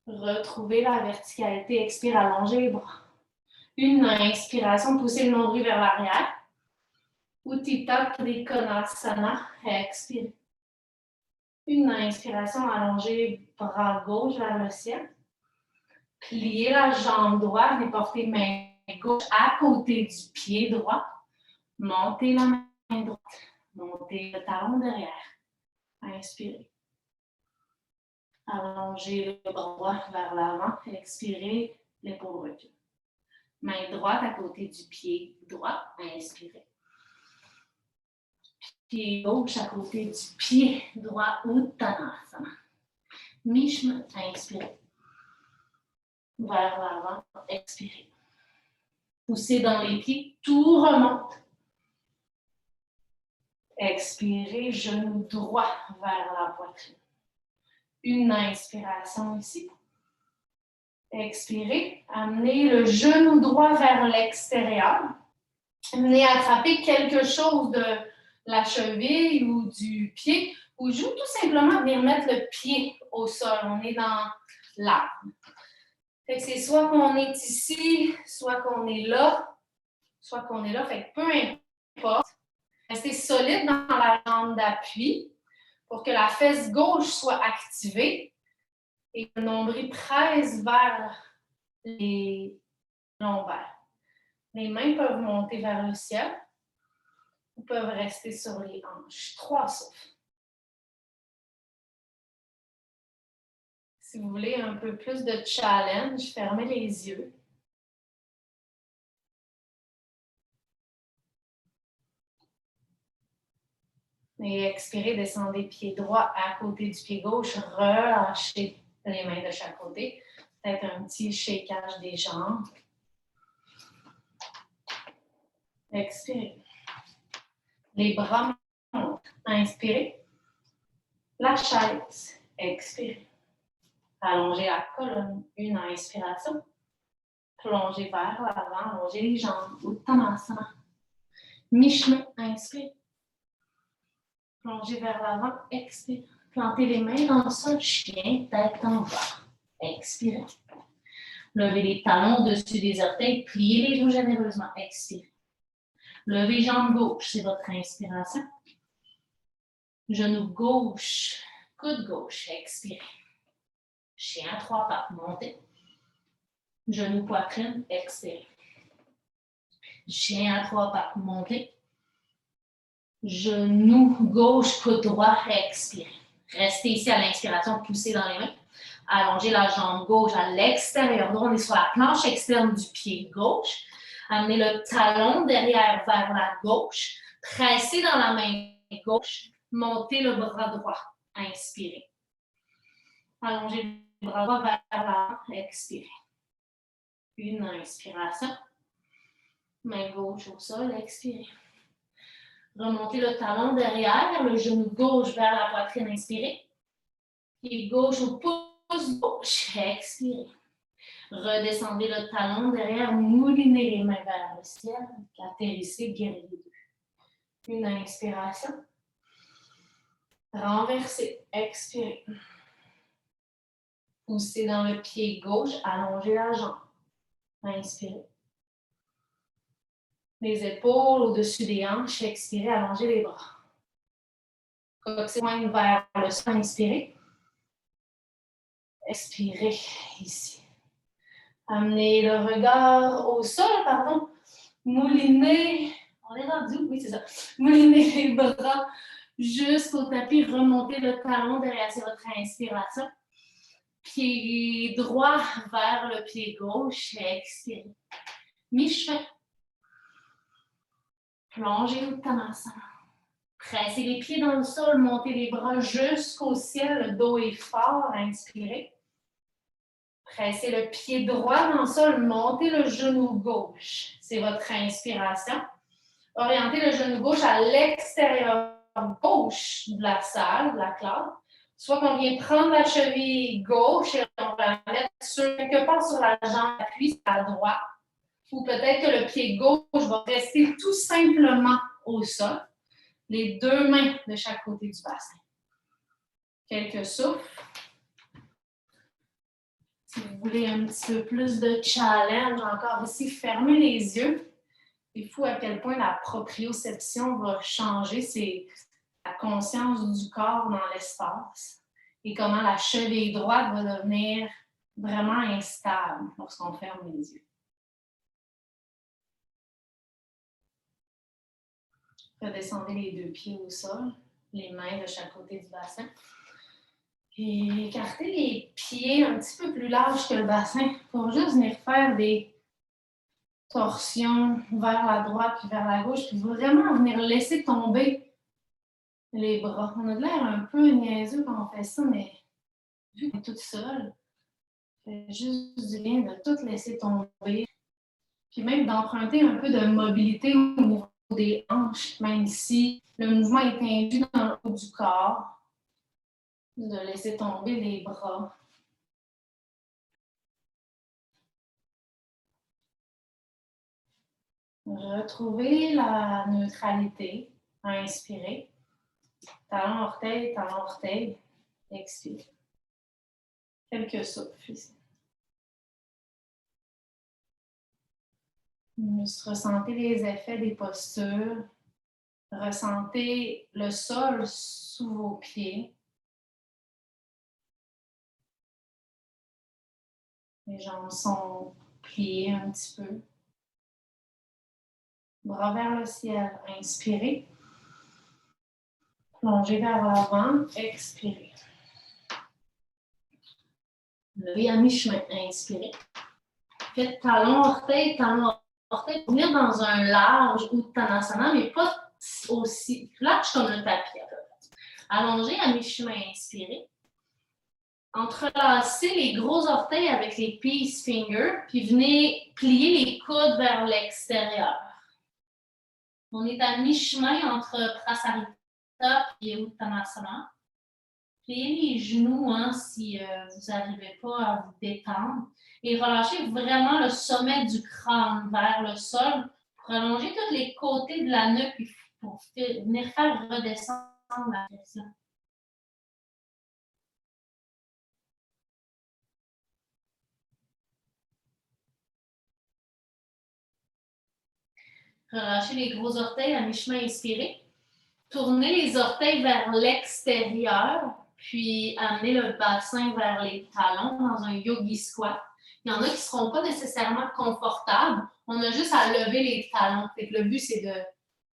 Retrouvez la verticalité. Expire, allongez les bras. Une inspiration, poussez le nombril vers l'arrière. Utthita Trikonasana. Expire. Une inspiration, allongez bras gauche vers le ciel. Pliez la jambe droite et portez main gauche à côté du pied droit. Montez la main droite. Montez le talon derrière. Inspirez. Allongez le bras droit vers l'avant. Expirez, l'épaule recule. Main droite à côté du pied droit. Inspirez. Pied gauche à côté du pied droit. Uttanasana. Mi-chemin. Inspirez. Vers l'avant. Expirez. Poussez dans les pieds. Tout remonte. Expirez. Genou droit vers la poitrine. Une inspiration ici. Expirez. Amenez le genou droit vers l'extérieur. Venez attraper quelque chose de la cheville ou du pied ou juste tout simplement venir mettre le pied au sol. On est dans l'arbre. C'est soit qu'on est ici, soit qu'on est là, soit qu'on est là. Fait que peu importe. Restez solide dans la jambe d'appui pour que la fesse gauche soit activée et que le nombril presse vers les lombaires. Les mains peuvent monter vers le ciel ou peuvent rester sur les hanches. 3 souffles. Si vous voulez un peu plus de challenge, fermez les yeux. Et expirez, descendez pied droit à côté du pied gauche. Relâchez les mains de chaque côté. Peut-être un petit shakeage des jambes. Expirez. Les bras montent. Inspirez. La chaise. Expirez. Allongez la colonne. Une inspiration. Plongez vers l'avant. Allongez les jambes. Uttanasana. Mi-chemin. Inspire. Plongez vers l'avant. Expire. Plantez les mains dans le sol. Chien, tête en bas. Expirez. Levez les talons au-dessus des orteils. Pliez les genoux généreusement. Expirez. Levez jambe gauche, c'est votre inspiration. Genou gauche Coude gauche, expirez. Chien à 3 pattes, montez. Genou, poitrine, expirez. Chien à 3 pattes, montez. Genou gauche, coude droit, expirez. Restez ici à l'inspiration, poussez dans les mains. Allongez la jambe gauche à l'extérieur. On est sur la planche externe du pied gauche. Amenez le talon derrière vers la gauche. Pressez dans la main gauche. Montez le bras droit. Inspirez. Allongez le bras droit vers l'avant. Expirez. Une inspiration. Main gauche au sol. Expirez. Remontez le talon derrière, le genou gauche vers la poitrine. Inspirez. Pied gauche au pouce gauche. Expirez. Redescendez le talon derrière, moulinez les mains vers le ciel. Atterrissez, guerrier 2. Une inspiration. Renversez. Expirez. Poussez dans le pied gauche, allongez la jambe. Inspirez. Les épaules au-dessus des hanches. Expirez, allongez les bras. Coccyx pointe vers le sol. Inspirez. Expirez ici. Amenez le regard au sol, pardon. Moulinez. On est rendu, oui, c'est ça. Moulinez les bras jusqu'au tapis. Remontez le talon derrière, c'est votre inspiration. Pied droit vers le pied gauche. Expirez. Mi-chemin. Plongez Uttanasana. Pressez les pieds dans le sol, montez les bras jusqu'au ciel, le dos est fort, inspirez. Pressez le pied droit dans le sol, montez le genou gauche. C'est votre inspiration. Orientez le genou gauche à l'extérieur gauche de la salle, de la classe. Soit qu'on vient prendre la cheville gauche et on va la mettre quelque part sur la jambe d'appui à droite. Ou peut-être que le pied gauche va rester tout simplement au sol. Les deux mains de chaque côté du bassin. Quelques souffles. Si vous voulez un petit peu plus de challenge, encore ici, fermez les yeux. C'est fou à quel point la proprioception va changer. C'est la conscience du corps dans l'espace et comment la cheville droite va devenir vraiment instable lorsqu'on ferme les yeux. Redescendez les deux pieds au sol, les mains de chaque côté du bassin. Et écartez les pieds un petit peu plus larges que le bassin pour juste venir faire des torsions vers la droite puis vers la gauche, puis vraiment venir laisser tomber les bras. On a de l'air un peu niaiseux quand on fait ça, mais vu qu'on est toute seule, ça fait juste du bien de tout laisser tomber. Puis même d'emprunter un peu de mobilité au niveau des hanches, même si le mouvement est induit dans le haut du corps. De laisser tomber les bras. Retrouvez la neutralité. Inspirez. Talon, orteil, talon, orteil. Expire. Quelques souffles ici. Juste ressentez les effets des postures. Ressentez le sol sous vos pieds. Les jambes sont pliées un petit peu. Bras vers le ciel. Inspirez. Plongez vers l'avant. Expirez. Levez à mi-chemin. Inspirez. Faites talon, orteil pour venir dans un large Uttanasana, mais pas aussi large comme le tapis. Allongez à mi-chemin. Inspirez. Entrelacez les gros orteils avec les peace fingers, puis venez plier les coudes vers l'extérieur. On est à mi-chemin entre Prasarita et Uttanasana. Pliez les genoux si vous n'arrivez pas à vous détendre. Et relâchez vraiment le sommet du crâne vers le sol pour allonger tous les côtés de la nuque pour venir faire redescendre la pression. Relâchez les gros orteils à mi-chemin, inspirez. Tournez les orteils vers l'extérieur. Puis amener le bassin vers les talons dans un yogi squat. Il y en a qui ne seront pas nécessairement confortables. On a juste à lever les talons. Fait que le but, c'est de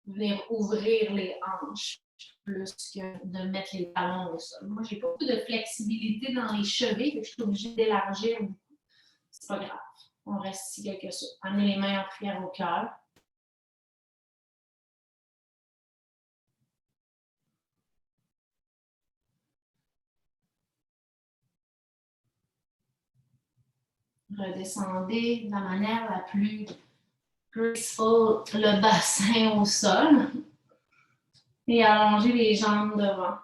venir ouvrir les hanches plus que de mettre les talons au sol. Moi, j'ai pas beaucoup de flexibilité dans les chevilles, que je suis obligée d'élargir beaucoup. C'est pas grave. On reste ici quelque chose. Amener les mains en prière au cœur. Redescendez de la manière la plus graceful le bassin au sol et allongez les jambes devant.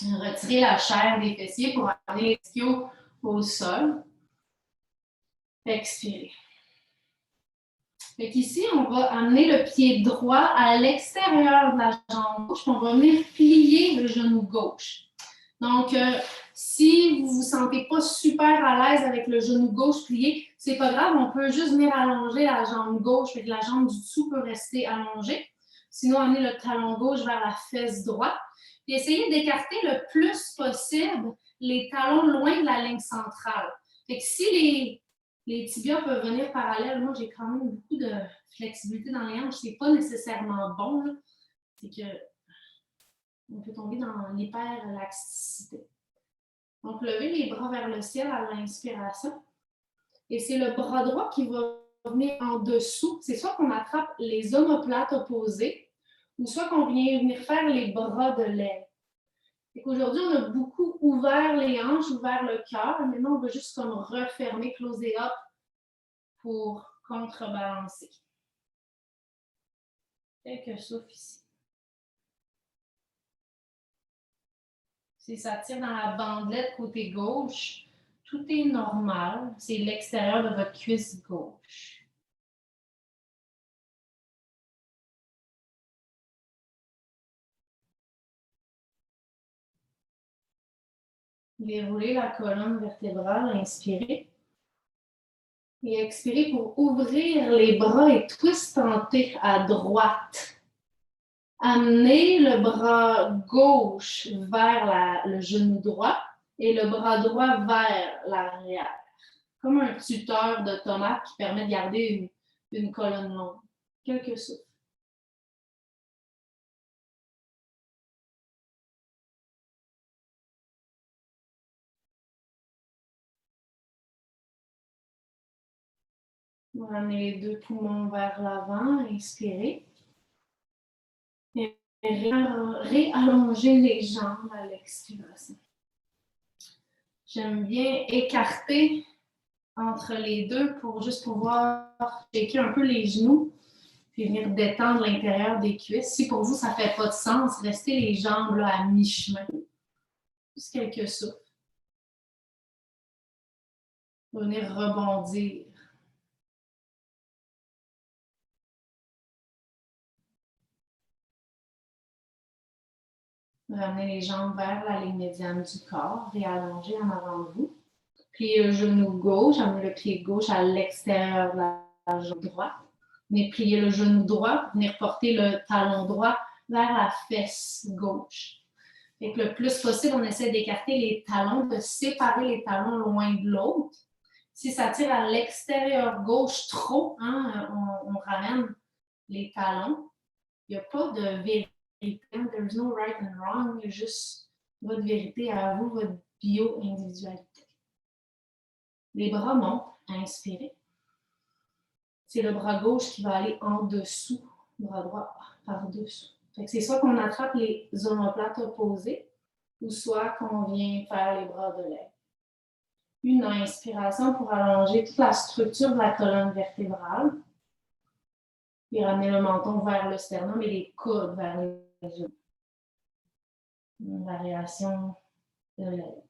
Retirez la chair des fessiers pour amener les ischios au sol. Expirez. Fait qu'ici, on va amener le pied droit à l'extérieur de la jambe gauche, puis on va venir plier le genou gauche. Donc, si vous ne vous sentez pas super à l'aise avec le genou gauche plié, c'est pas grave, on peut juste venir allonger la jambe gauche, fait que la jambe du dessous peut rester allongée. Sinon, amener le talon gauche vers la fesse droite. Puis essayez d'écarter le plus possible les talons loin de la ligne centrale. Fait que si les tibias peuvent venir parallèles, moi j'ai quand même beaucoup de flexibilité dans les hanches, c'est pas nécessairement bon, là. C'est que on peut tomber dans l'hyperlaxicité. Donc, levez les bras vers le ciel à l'inspiration. Et c'est le bras droit qui va venir en dessous. C'est soit qu'on attrape les omoplates opposées, ou soit qu'on vient venir faire les bras de l'aile. Aujourd'hui, on a beaucoup ouvert les hanches, ouvert le cœur. Maintenant, on va juste comme refermer, closer up pour contrebalancer. Quelques souffles ici. Si ça tire dans la bandelette côté gauche, tout est normal. C'est l'extérieur de votre cuisse gauche. Déroulez la colonne vertébrale, inspirez. Et expirez pour ouvrir les bras et twister à droite. Amenez le bras gauche vers le genou droit et le bras droit vers l'arrière. Comme un tuteur de tomate qui permet de garder une colonne longue. Quelques souffles. On va amener les deux poumons vers l'avant, inspirez. Et réallonger les jambes à l'expiration. J'aime bien écarter entre les deux pour juste pouvoir shaker un peu les genoux puis venir détendre l'intérieur des cuisses. Si pour vous, ça ne fait pas de sens, restez les jambes là, à mi-chemin. Juste quelques souffles. Venir rebondir. Ramenez les jambes vers la ligne médiane du corps, réallonger en avant de vous. Pliez le genou gauche, amenez le pied gauche à l'extérieur de la jambe droite. Venez plier le genou droit, venir porter le talon droit vers la fesse gauche. Fait que le plus possible, on essaie d'écarter les talons, de séparer les talons loin de l'autre. Si ça tire à l'extérieur gauche trop, hein, on ramène les talons. Il n'y a pas de vérité. There's no right and wrong. Il y a juste votre vérité à vous, votre bio-individualité. Les bras montent. Inspirez. C'est le bras gauche qui va aller en dessous, bras droit par-dessous. C'est soit qu'on attrape les omoplates opposées ou soit qu'on vient faire les bras de l'aile. Une inspiration pour allonger toute la structure de la colonne vertébrale. Puis ramener le menton vers le sternum et les coudes vers les genoux. Une variation de l'aile.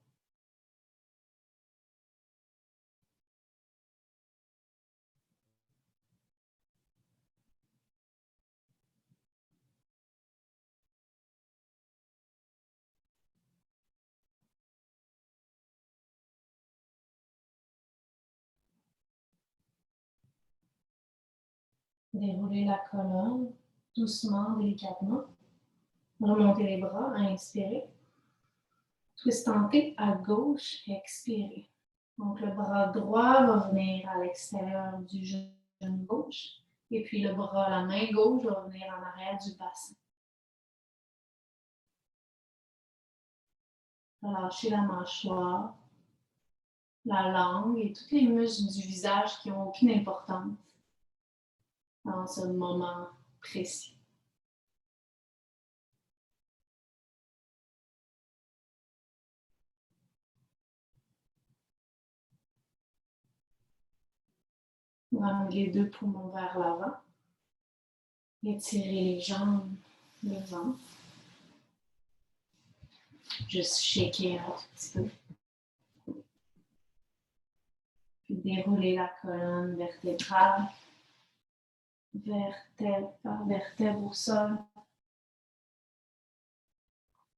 Déroulez la colonne doucement, délicatement. Remontez les bras, inspirez. Twist tenté à gauche et expirez. Donc, le bras droit va venir à l'extérieur du genou gauche. Et puis, la main gauche va venir en arrière du bassin. Relâchez la mâchoire, la langue et tous les muscles du visage qui n'ont aucune importance dans ce moment précis. Ramenez les deux poumons vers l'avant. Étirez les jambes, le ventre. Juste shaker un tout petit peu. Puis déroulez la colonne vertébrale, vertèbre par vertèbre au sol.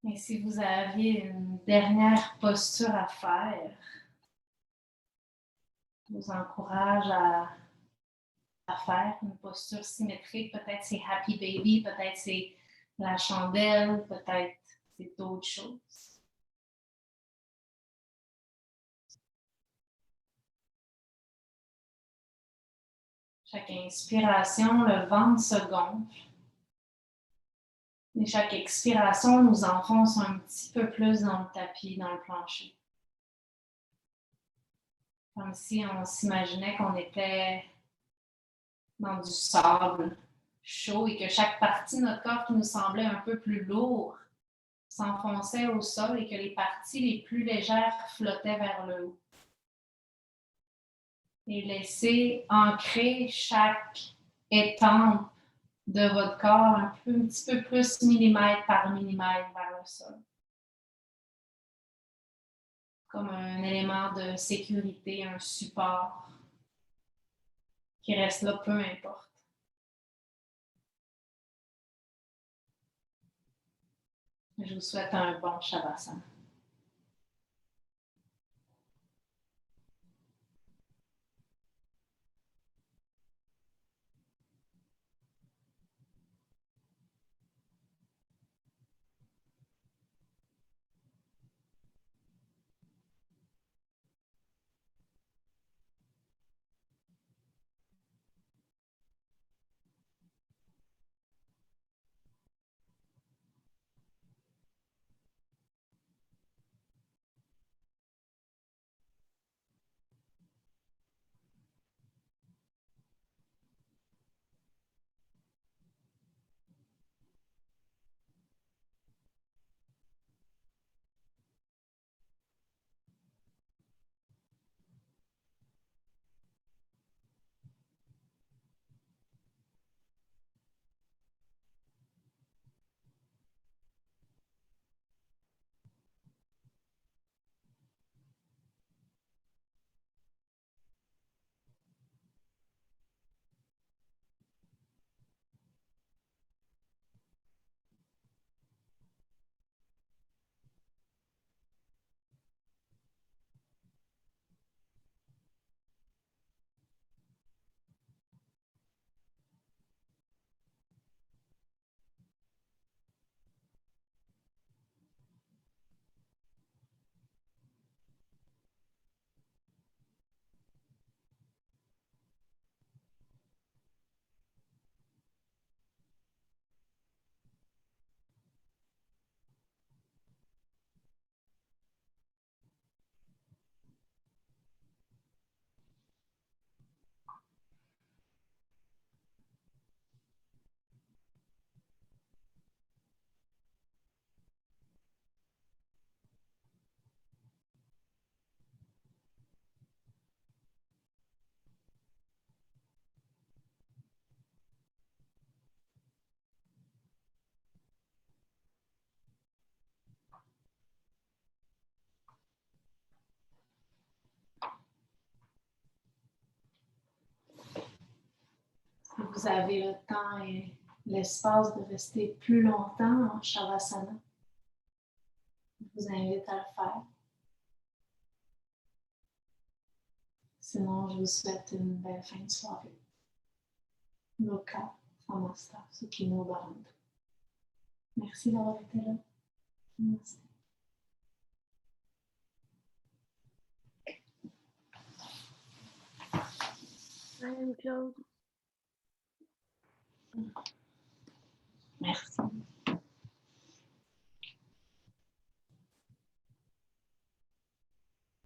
Et si vous aviez une dernière posture à faire, je vous encourage à faire une posture symétrique. Peut-être c'est Happy Baby, peut-être c'est la chandelle, peut-être c'est d'autres choses. Chaque inspiration, le ventre se gonfle. Et chaque expiration nous enfonce un petit peu plus dans le tapis, dans le plancher. Comme si on s'imaginait qu'on était dans du sable chaud et que chaque partie de notre corps qui nous semblait un peu plus lourde s'enfonçait au sol et que les parties les plus légères flottaient vers le haut. Et laissez ancrer chaque étampe de votre corps un petit peu plus millimètre par millimètre vers le sol. Comme un élément de sécurité, un support qui reste là, peu importe. Je vous souhaite un bon Shavasana. Si vous avez le temps et l'espace de rester plus longtemps en Shavasana, je vous invite à le faire. Sinon, je vous souhaite une belle fin de soirée. Loka Samasta Sukhino Bhavantu. Merci d'avoir été là. Merci. Même Claude.